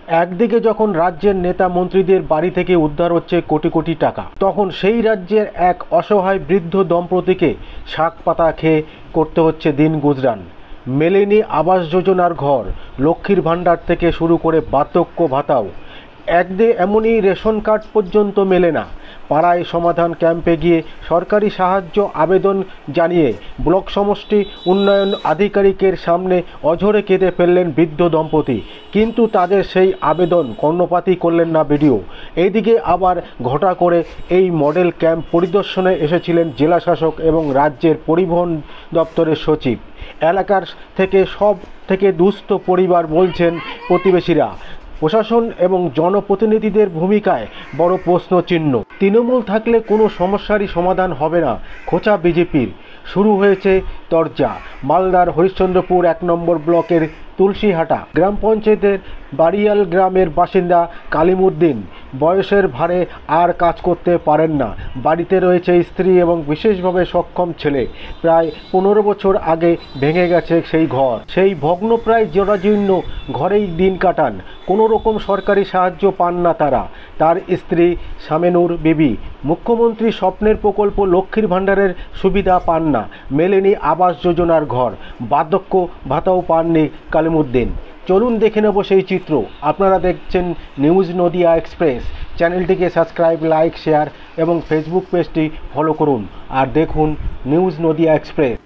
একদিকে যখন রাজ্যের নেতা মন্ত্রীদের বাড়ি থেকে উদ্ধার হচ্ছে কোটি কোটি টাকা, তখন সেই রাজ্যের এক অসহায় বৃদ্ধ দম্পতিকে শাক পাতা খেয়ে করতে হচ্ছে দিন গুজরান। মেলেনি আবাস যোজনার ঘর, লক্ষ্মীর ভাণ্ডার থেকে শুরু করে বার্ধক্য ভাতাও। এমনই রেশন কার্ড পর্যন্ত মেলে না। পাড়ায় সমাধান ক্যাম্পে গিয়ে সরকারি সাহায্য আবেদন জানিয়ে ব্লক সমষ্টি উন্নয়ন আধিকারিকের সামনে অঝরে কেঁদে ফেললেন বৃদ্ধ দম্পতি, কিন্তু তাদের সেই আবেদন কর্ণপাতই করলেন না বিডিও। এইদিকে আবার ঘটা করে এই মডেল ক্যাম্প পরিদর্শনে এসেছিলেন জেলাশাসক এবং রাজ্যের পরিবহন দপ্তরের সচিব। এলাকার সব থেকে দুস্থ পরিবার বলছেন প্রতিবেশীরা। প্রশাসন এবং জনপ্রতিনিধিদের ভূমিকায় বড় প্রশ্নচিহ্ন। তৃণমূল থাকলে কোনো সমস্যারই সমাধান হবে না, খোঁচা বিজেপির। শুরু হয়েছে তরজা। মালদার হরিশ্চন্দ্রপুর 1 নম্বর ব্লকের তুলসীহাটা গ্রাম পঞ্চায়েতের বাড়িয়াল গ্রামের বাসিন্দা কালিমুদ্দিন বয়সের ভারে আর কাজ করতে পারেন না। বাড়িতে রয়েছে স্ত্রী এবং বিশেষভাবে সক্ষম ছেলে। প্রায় 15 বছর আগে ভেঙে গেছে সেই ঘর। সেই ভগ্নপ্রায় জরাজীর্ণ ঘরেই দিন কাটান। কোনো রকম সরকারি সাহায্য পান না তারা। তার স্ত্রী শামেনুর বিবি মুখ্যমন্ত্রী স্বপ্নের প্রকল্প লক্ষ্মীর ভাণ্ডারের সুবিধা পান না। মেলেনি আবাস যোজনার ঘর, বার্ধক্য ভাতাও পাননি কালিমুদ্দিন। চলুন দেখে নেব সেই চিত্র। আপনারা দেখছেন নিউজ নদিয়া এক্সপ্রেস। চ্যানেলটিকে সাবস্ক্রাইব, লাইক, শেয়ার এবং ফেসবুক পেজটি ফলো করুন আর দেখুন নিউজ নদিয়া এক্সপ্রেস।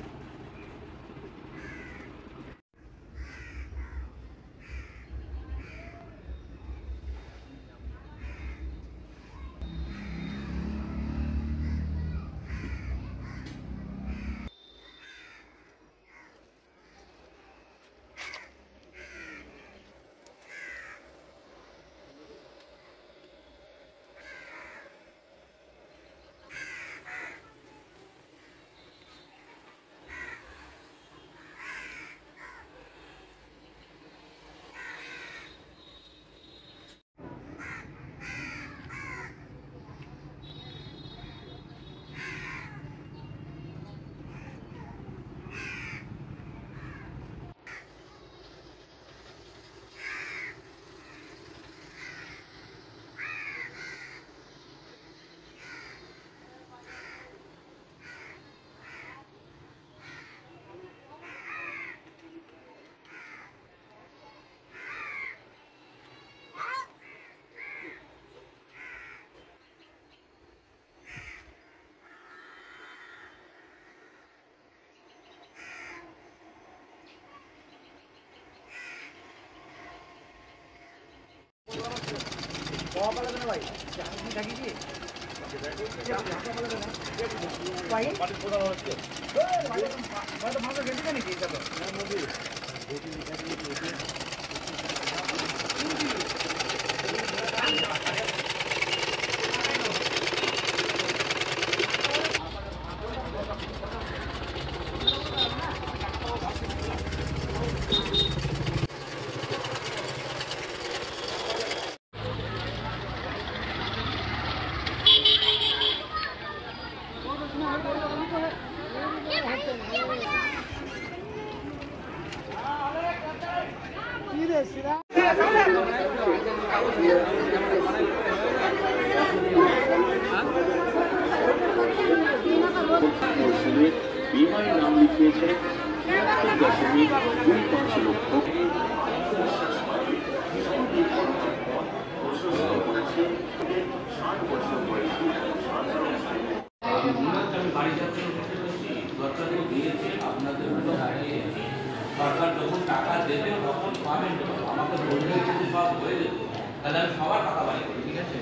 बीमारी नाम लिखिए 1.25 লক্ষ। সরকার যখন টাকা দেবে তখন পাবেন, আমাকে বললে যদি সব হয়ে যেত তাহলে আমি সবার টাকা বাড়ি করি। ঠিক আছে,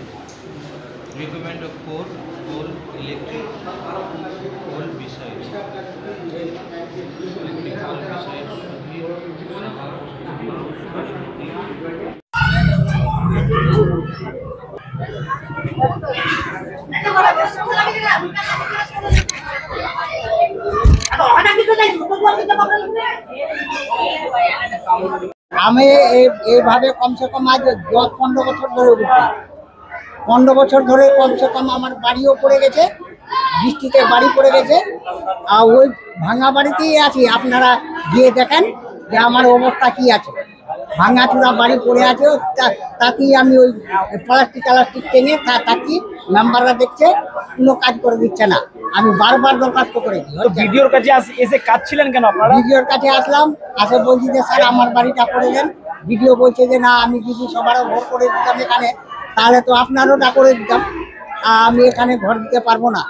রিকমেন্ড অফ কোল ইলেকট্রিক কোল বিষয় আমি এইভাবে কমসে কম আজ 10-15 বছর ধরে উঠছি। 15 বছর ধরে কমসে কম আমার বাড়িও পড়ে গেছে, বৃষ্টিতে বাড়ি পড়ে গেছে, আর ওই ভাঙা বাড়িতেই আছি। আপনারা গিয়ে দেখেন যে আমার অবস্থা কি আছে। ভাঙাচুরা বাড়ি পড়ে আছে, তাতেই আমি ওই প্লাস্টিক টেনে তাকি মেম্বাররা দেখছে, কোনো কাজ করে দিচ্ছে না। আমি বারবার দরখাস্ত করেছি। ভিডিওর কাছে এসে কাঁদছিলেন কেন আপনারা? ভিডিওর কাছে আসলাম, আসে বলছি যে স্যার আমার বাড়িটা করে দেন। ভিডিও বলছে যে না, আমি যদি সবারও ঘর করে দিতাম এখানে, তাহলে তো আপনারওটা করে দিতাম, আমি এখানে ঘর দিতে পারবো না।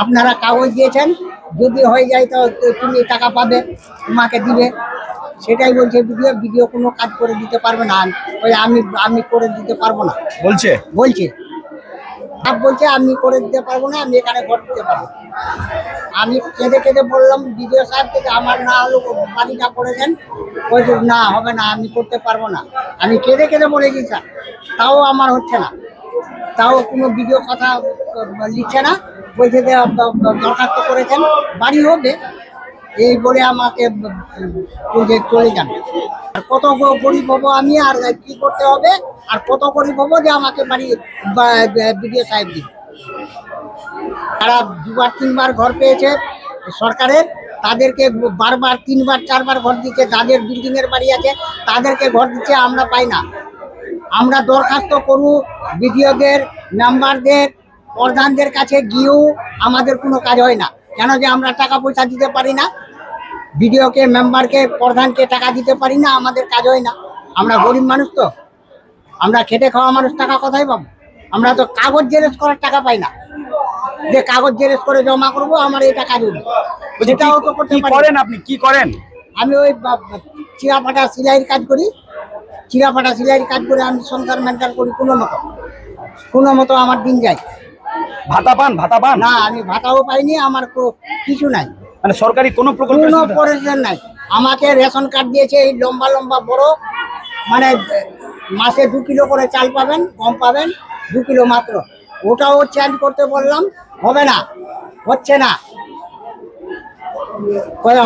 আপনারা কাগজ দিয়েছেন, যদি হয়ে যায় তো তুমি টাকা পাবে, তোমাকে দিবে, সেটাই বলছে ভিডিও কোনো কাজ করে দিতে পারবে না। ওই আমি করে দিতে পারবো না বলছে বলছে আমি করে দিতে পারবো না, আমি এখানে ঘর দিতে পারবো। আমি কেঁদে বললাম বিডিও সাহেবকে আমার না হলো বাড়িটা করে দেন। বলছে না হবে না, আমি করতে পারবো না। আমি কেঁদে বলেছি স্যার, তাও আমার হচ্ছে না, তাও কোনো ভিডিও কথা লিখছে না। বলছে যে দরখাস্ত করেছেন, বাড়ি হবে, এই বলে আমাকে চলে যান। আর কত গরিব হবো আমি, আর কি করতে হবে, আর কত গরিব হবো যে আমাকে বাড়ি বিডিও সাহেব দিবে। তারা 2-3বার ঘর পেয়েছে সরকারের, তাদেরকে বারবার 3-4বার ঘর দিচ্ছে। যাদের বিল্ডিং এর বাড়ি আছে তাদেরকে ঘর দিচ্ছে, আমরা পাই না। আমরা দরখাস্ত করু বিডিওদের, মেম্বারদের, প্রধানদের কাছে গিয়েও আমাদের কোনো কাজ হয় না। কেন যে আমরা টাকা পয়সা দিতে পারি না, বিডিওকে, মেম্বারকে, প্রধানকে টাকা দিতে পারি না, আমাদের কাজ হয় না। আমরা গরিব মানুষ, তো আমরা খেটে খাওয়া মানুষ, টাকা কোথায় পাবো? আমরা তো কাগজ জেরক্স করার টাকা পাই না, যে কাগজ জেরক্স করে জমা করবো, আমার এটা কাজ হবে, সেটাও তো করতে পারি না। আপনি কি করেন? আমি ওই চিরাফাটা সেলাইয়ের কাজ করি, চিরাফাটা সেলাইয়ের কাজ করে আমি সংসার মেনটেন করি। কোনো মতো আমার দিন যায়। ভাতা পান? না, আমি ভাতাও পাইনি, আমার কিছু নাই, মানে সরকারি কোনো প্রকল্প নাই। আমাকে রেশন কার্ড দিয়েছে, এই লম্বা বড়, মানে মাসে 2 কিলো করে চাল পাবেন, গম পাবেন 2 কিলো মাত্র। ওটাও চেঞ্জ করতে বললাম, হবে না, হচ্ছে না,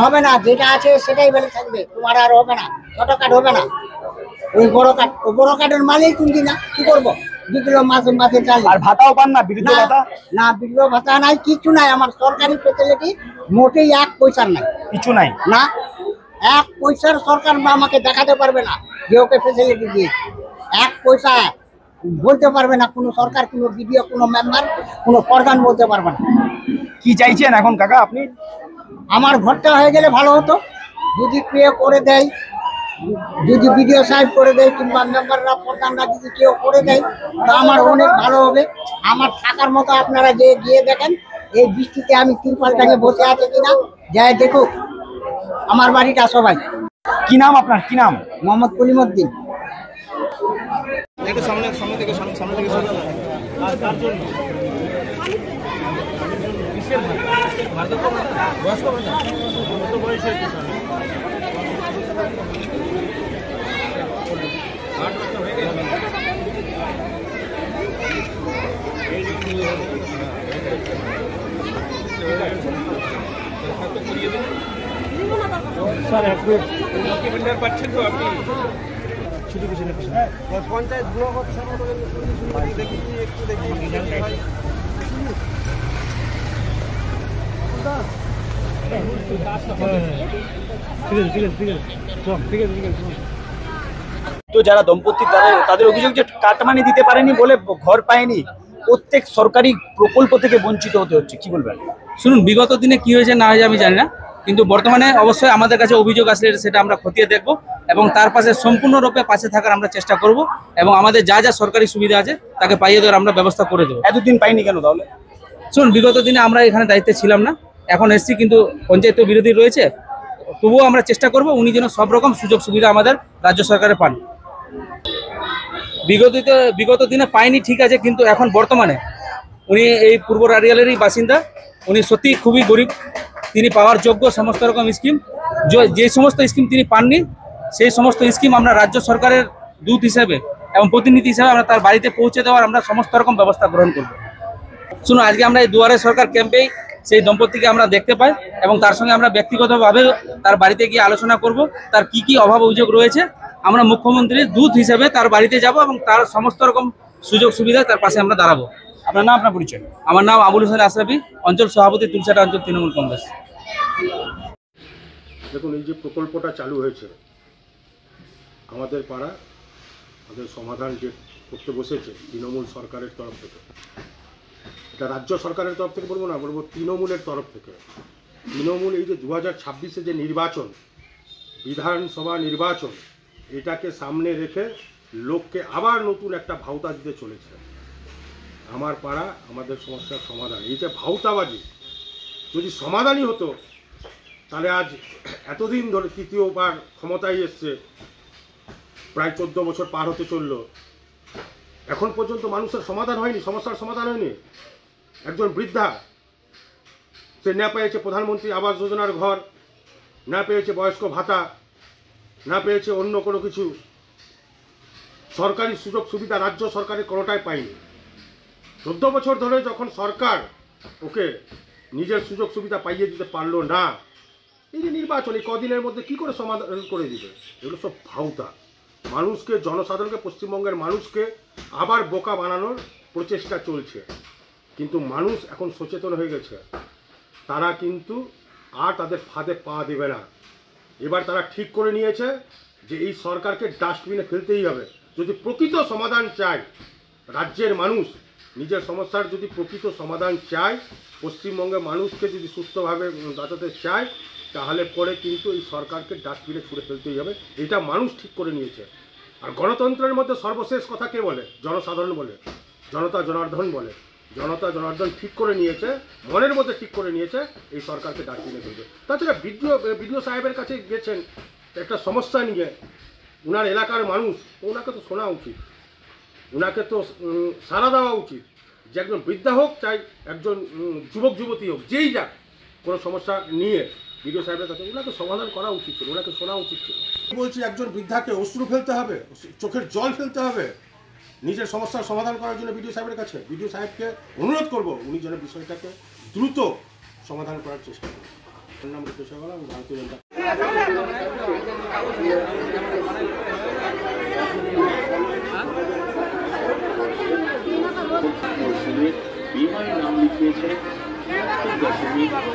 হবে না, যেটা আছে সেটাই বেলে থাকবে, তোমার আর হবে না, ছোট কার্ড হবে না। ওই বড় কার্ডের মালেই তুলছি না, কি করবো? 2 কিলো মাসে চাল। আর ভাতাও পান না? বিদ্যুৎ ভাতা? না, বিদ্যুৎ ভাতা নাই, কিছু নাই। আমার সরকারি ফেসিলিটি মোটেই 1 পয়সার নাই, কিছু নাই। না, 1 পয়সার সরকার আমাকে দেখাতে পারবে না যে ওকে ফেসিলিটি দিয়েছে। 1 পয়সা বলতে পারবে না কোনো সরকার, কোনো বিডিও, কোনো মেম্বার, কোনো প্রধান বলতে পারবে না। কি চাইছেন এখন কাকা আপনি? আমার ঘরটা হয়ে গেলে ভালো হতো, যদি কেউ করে দেয়, যদি বিডিও সাহেব করে দেয়, কিংবা মেম্বাররা, প্রধানরা যদি কেউ করে দেয়, তা আমার অনেক ভালো হবে। আমার থাকার মতো আপনারা যে গিয়ে দেখেন, এই বৃষ্টিতে আমি তিরপালটাকে বসে আছে কিনা, যাই দেখুক আমার বাড়িটা সবাই। কি নাম আপনার? কি নাম? মোহাম্মদ কলিমউদ্দিন। স্যার ডকুমেন্টার পাচ্ছেন তো আপনি? ছুটি কিছু পঞ্চায়েত ব্লক হচ্ছে, দেখি একটু দেখি। তো যারা দম্পতি তাদের অভিযোগ যে কাটমানি দিতে পারেনি বলে ঘর পায়নি, প্রত্যেক সরকারি প্রকল্প থেকে বঞ্চিত হতে হচ্ছে, কি বলবেন? শুনুন, বিগত দিনে কি হয়েছে না হয়েছে আমি জানি না, কিন্তু বর্তমানে অবশ্যই আমাদের কাছে অভিযোগ আসলে সেটা আমরা খতিয়ে দেখব এবং তার পাশে সম্পূর্ণরূপে পাশে থাকার আমরা চেষ্টা করব এবং আমাদের যা যা সরকারি সুবিধা আছে তাকে পাইয়ে দেওয়ার আমরা ব্যবস্থা করে দেবো। এতদিন পাইনি কেন তাহলে? শুনুন, বিগত দিনে আমরা এখানে দায়িত্বে ছিলাম না, এখন এসছি, কিন্তু পঞ্চায়েত বিরোধী রয়েছে, তবুও আমরা চেষ্টা করব উনি যেন সব রকম সুযোগ সুবিধা আমাদের রাজ্য সরকারে পান। বিগত দিনে পায়নি ঠিক আছে, কিন্তু এখন বর্তমানে উনি এই পূর্ব রাড়িয়ালেরই বাসিন্দা, উনি সত্যি খুবই গরিব, তিনি পাওয়ার যোগ্য সমস্ত রকম স্কিম, যে সমস্ত স্কিম তিনি পাননি সেই সমস্ত স্কিম আমরা রাজ্য সরকারের দূত হিসেবে এবং প্রতিনিধি হিসেবে আমরা তার বাড়িতে পৌঁছে দেওয়ার আমরা সমস্ত রকম ব্যবস্থা গ্রহণ করব। শুনুন, আজকে আমরা এই দুয়ারে সরকার ক্যাম্পেই সেই দম্পতিকে আমরা দেখতে পাই এবং তার সঙ্গে আমরা ব্যক্তিগতভাবে তার বাড়িতে গিয়ে আলোচনা করব, তার কি কি অভাব অভিযোগ রয়েছে। আমরা মুখ্যমন্ত্রীর দূত হিসেবে তার বাড়িতে যাব এবং তার সমস্ত রকম সুযোগ সুবিধা তার পাশে আমরা দাঁড়াবো। আপনার নাম, আপনার পরিচয়? আমার নাম আবুল হোসেন আশরাফি, অঞ্চল সভাপতি, তুলসাটা অঞ্চল তৃণমূল কংগ্রেস। দেখুন, এই যে প্রকল্পটা চালু হয়েছে, আমাদের পাড়া আমাদের সমাধান যে করতে বসেছে তৃণমূল সরকারের তরফ থেকে, এটা রাজ্য সরকারের তরফ থেকে বলবো না, বলবো তৃণমূলের তরফ থেকে। তৃণমূল এই যে 2026-এ যে নির্বাচন, বিধানসভা নির্বাচন, এটাকে সামনে রেখে লোককে আবার নতুন একটা ভাওতা দিতে চলেছে। আমার পাড়া আমাদের সমস্যার সমাধান, এই যে ভাওতাবাজি যদি সমাধানই হতো তাহলে আজ এতদিন ধরে তৃতীয়বার ক্ষমতায় এসছে, প্রায় 14 বছর পার হতে চলল, এখন পর্যন্ত মানুষের সমাধান হয়নি, সমস্যার সমাধান হয়নি। একজন বৃদ্ধা সে না পেয়েছে প্রধানমন্ত্রী আবাস যোজনার ঘর, না পেয়েছে বয়স্ক ভাতা, না পেয়েছে অন্য কোনো কিছু সরকারি সুযোগ সুবিধা, রাজ্য সরকারের কোনোটাই পায়নি। 14 বছর ধরে যখন সরকার ওকে নিজের সুযোগ সুবিধা পাইয়ে দিতে পারলো না, এই যে নির্বাচন এই কদিনের মধ্যে কি করে সমাধান করে দিবে? এগুলো সব ভাওতা। মানুষকে, জনসাধারণকে, পশ্চিমবঙ্গের মানুষকে আবার বোকা বানানোর প্রচেষ্টা চলছে। কিন্তু মানুষ এখন সচেতন হয়ে গেছে, তারা কিন্তু আর তাদের ফাঁদে পা দেবে না। এবার তারা ঠিক করে নিয়েছে যে এই সরকারকে ডাস্টবিনে ফেলতেই হবে। যদি প্রকৃত সমাধান চায় রাজ্যের মানুষ, নিজের সমস্যার যদি প্রকৃত সমাধান চায়, পশ্চিমবঙ্গের মানুষকে যদি সুস্থভাবে বাঁচাতে চায়, তাহলে পরে কিন্তু এই সরকারকে ডাস্টবিনে ছুঁড়ে ফেলতেই হবে। এটা মানুষ ঠিক করে নিয়েছে। আর গণতন্ত্রের মধ্যে সর্বশেষ কথা কে বলে? জনসাধারণ বলে, জনতা জনার্দন বলে। জনতা জনার্দন ঠিক করে নিয়েছে, মনের মধ্যে ঠিক করে নিয়েছে এই সরকারকে ডাস্টবিনে ফেলবে। তাছাড়া বিডিও সাহেবের কাছে গেছেন একটা সমস্যা নিয়ে, ওনার এলাকার মানুষ, ওনাকে তো শোনা উচিত, ওনাকে তো সাড়া দেওয়া উচিত। যে একজন বৃদ্ধা হোক, চাই একজন যুবক যুবতী হোক, যেই যাক, কোনো সমস্যা নিয়ে বিডিও সাহেবের কাছে ওনাকে সমাধান করা উচিত ছিল, ওনাকে শোনা উচিত ছিল। বলছি একজন বৃদ্ধাকে অশ্রু ফেলতে হবে, চোখের জল ফেলতে হবে নিজের সমস্যার সমাধান করার জন্য বিডিও সাহেবের কাছে। বিডিও সাহেবকে অনুরোধ করব উনি যেন বিষয়টাকে দ্রুত সমাধান করার চেষ্টা করেন। আমার নাম রূপেশ আগরওয়াল, আমি ভারতীয় জনতা মরসুমে বিমায় নাম লিখিয়েছে 3.5